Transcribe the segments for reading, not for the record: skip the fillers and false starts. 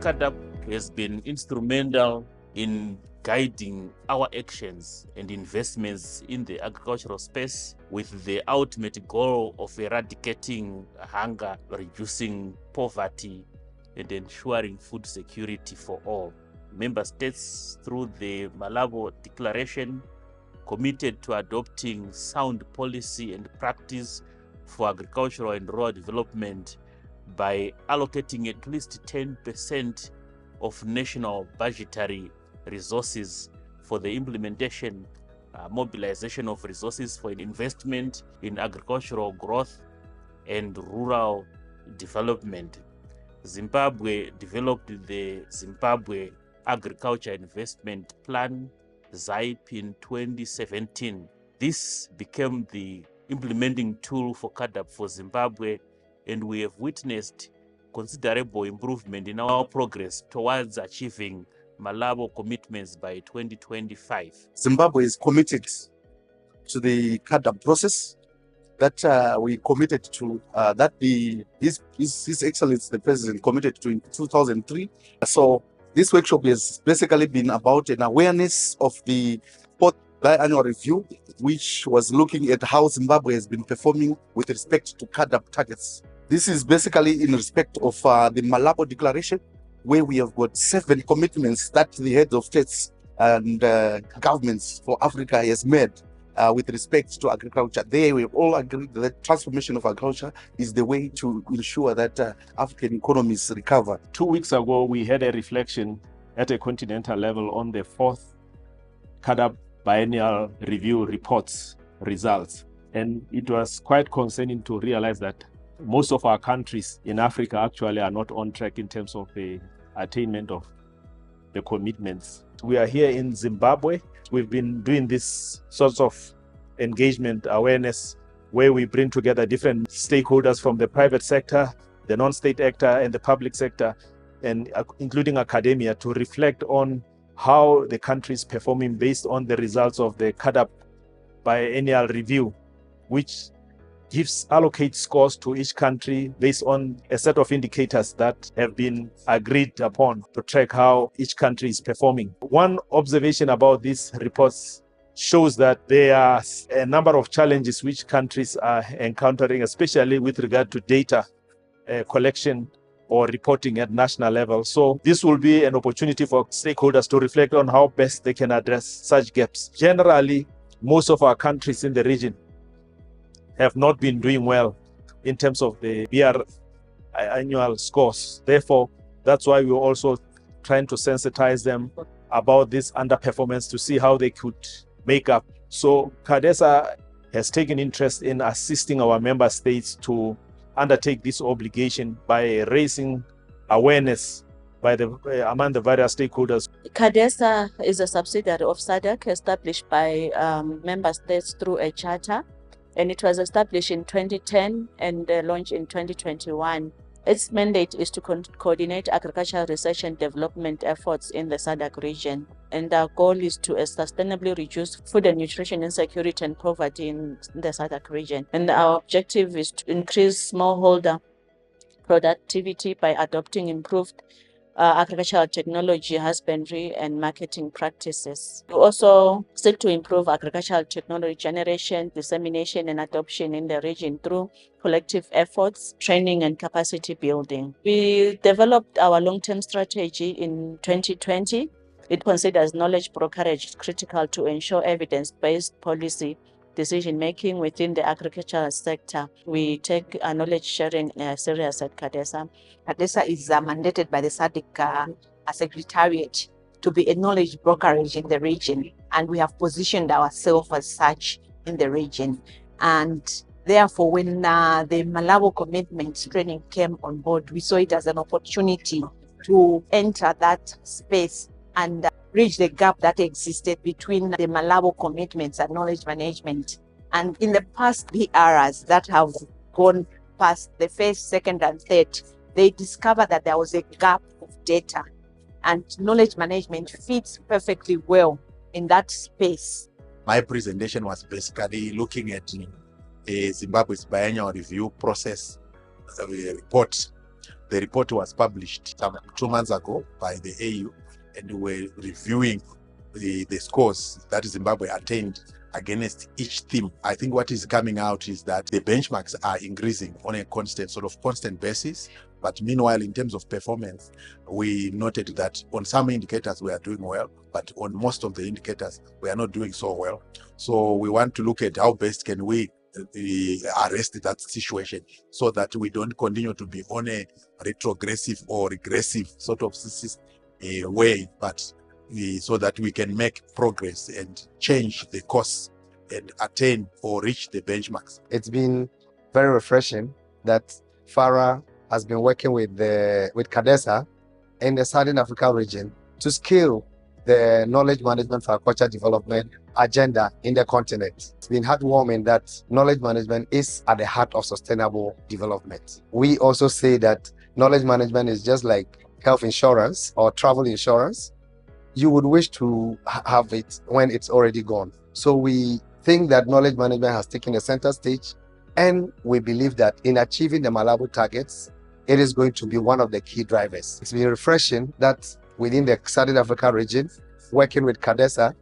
CADAP has been instrumental in guiding our actions and investments in the agricultural space with the ultimate goal of eradicating hunger, reducing poverty, and ensuring food security for all. Member states, through the Malabo Declaration, committed to adopting sound policy and practice for agricultural and rural development by allocating at least 10% of national budgetary resources for the implementation, mobilization of resources for investment in agricultural growth and rural development. Zimbabwe developed the Zimbabwe Agriculture Investment Plan, ZIP, in 2017. This became the implementing tool for CADAP for Zimbabwe, and we have witnessed considerable improvement in our progress towards achieving Malabo commitments by 2025. Zimbabwe is committed to the CADAP process that we committed to, that His Excellency the President committed to in 2003. So this workshop has basically been about an awareness of the fourth biannual review, which was looking at how Zimbabwe has been performing with respect to CADAP targets. This is basically in respect of the Malabo Declaration, where we have got 7 commitments that the heads of states and governments for Africa has made with respect to agriculture. There we all agree that transformation of agriculture is the way to ensure that African economies recover. 2 weeks ago, we had a reflection at a continental level on the 4th CADAP biennial review reports results. And it was quite concerning to realize that most of our countries in Africa actually are not on track in terms of the attainment of the commitments. We are here in Zimbabwe. We've been doing this sorts of engagement awareness where we bring together different stakeholders from the private sector, the non-state actor, and the public sector, and including academia, to reflect on how the country is performing based on the results of the CADAP biennial review, which allocates scores to each country based on a set of indicators that have been agreed upon to track how each country is performing. One observation about these reports shows that there are a number of challenges which countries are encountering, especially with regard to data collection or reporting at national level. So this will be an opportunity for stakeholders to reflect on how best they can address such gaps. Generally, most of our countries in the region have not been doing well in terms of the BR annual scores. Therefore, that's why we're also trying to sensitize them about this underperformance to see how they could make up. So CADESA has taken interest in assisting our member states to undertake this obligation by raising awareness among the various stakeholders. CADESA is a subsidiary of SADC established by member states through a charter, and it was established in 2010 and launched in 2021. Its mandate is to coordinate agricultural research and development efforts in the SADC region, and our goal is to sustainably reduce food and nutrition insecurity and poverty in the SADC region. And our objective is to increase smallholder productivity by adopting improved agricultural technology, husbandry, and marketing practices. We also seek to improve agricultural technology generation, dissemination, and adoption in the region through collective efforts, training, and capacity building. We developed our long-term strategy in 2020. It considers knowledge brokerage critical to ensure evidence-based policy decision-making within the agricultural sector. We take knowledge sharing serious at CADESA. CADESA is mandated by the SADC Secretariat to be a knowledge brokerage in the region, and we have positioned ourselves as such in the region. And Therefore, when the Malabo commitment training came on board, we saw it as an opportunity to enter that space and bridge the gap that existed between the Malabo commitments and knowledge management. And in the past BRs that have gone past the first, second, and third, they discovered that there was a gap of data, and knowledge management fits perfectly well in that space. My presentation was basically looking at Zimbabwe's biennial review process report. The report was published some 2 months ago by the AU, and we're reviewing the scores that Zimbabwe attained against each theme. I think what is coming out is that the benchmarks are increasing on a constant basis. But meanwhile, in terms of performance, we noted that on some indicators we are doing well, but on most of the indicators we are not doing so well. So we want to look at how best can we arrest that situation so that we don't continue to be on a retrogressive or regressive sort of way, but so that we can make progress and change the course and attain or reach the benchmarks. It's been very refreshing that FARA has been working with CADESA in the Southern Africa region to scale the knowledge management for agriculture development agenda in the continent. It's been heartwarming that knowledge management is at the heart of sustainable development. We also say that knowledge management is just like health insurance or travel insurance. You would wish to have it when it's already gone. So we think that knowledge management has taken a center stage, and we believe that in achieving the Malabo targets, it is going to be one of the key drivers. It's been refreshing that within the Southern Africa region, working with CADESA,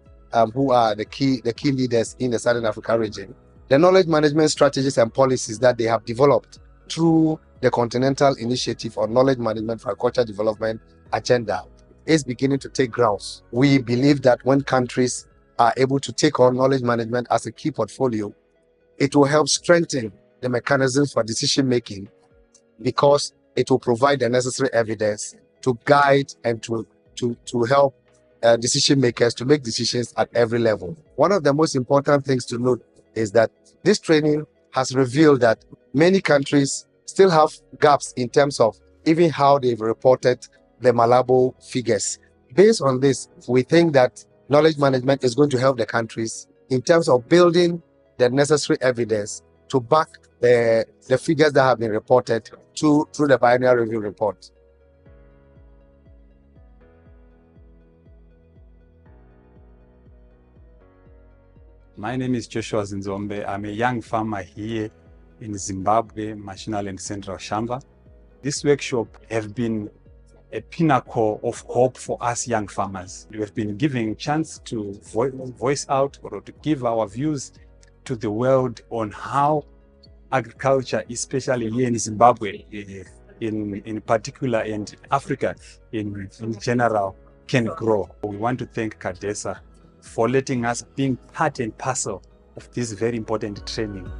who are the key leaders in the Southern Africa region, the knowledge management strategies and policies that they have developed through the Continental Initiative on Knowledge Management for Agriculture Development agenda is beginning to take grounds. We believe that when countries are able to take on knowledge management as a key portfolio, it will help strengthen the mechanisms for decision making, because it will provide the necessary evidence to guide and to help decision makers to make decisions at every level. One of the most important things to note is that this training has revealed that many countries still have gaps in terms of even how they've reported the Malabo figures. Based on this, we think that knowledge management is going to help the countries in terms of building the necessary evidence to back the figures that have been reported through the biennial review report. My name is Joshua Zinzombe. I'm a young farmer here in Zimbabwe, National and Central Shamba. This workshop has been a pinnacle of hope for us young farmers. We have been given a chance to voice out or to give our views to the world on how agriculture, especially here in Zimbabwe, in particular, and Africa in general, can grow. We want to thank CADESA for letting us being part and parcel of this very important training.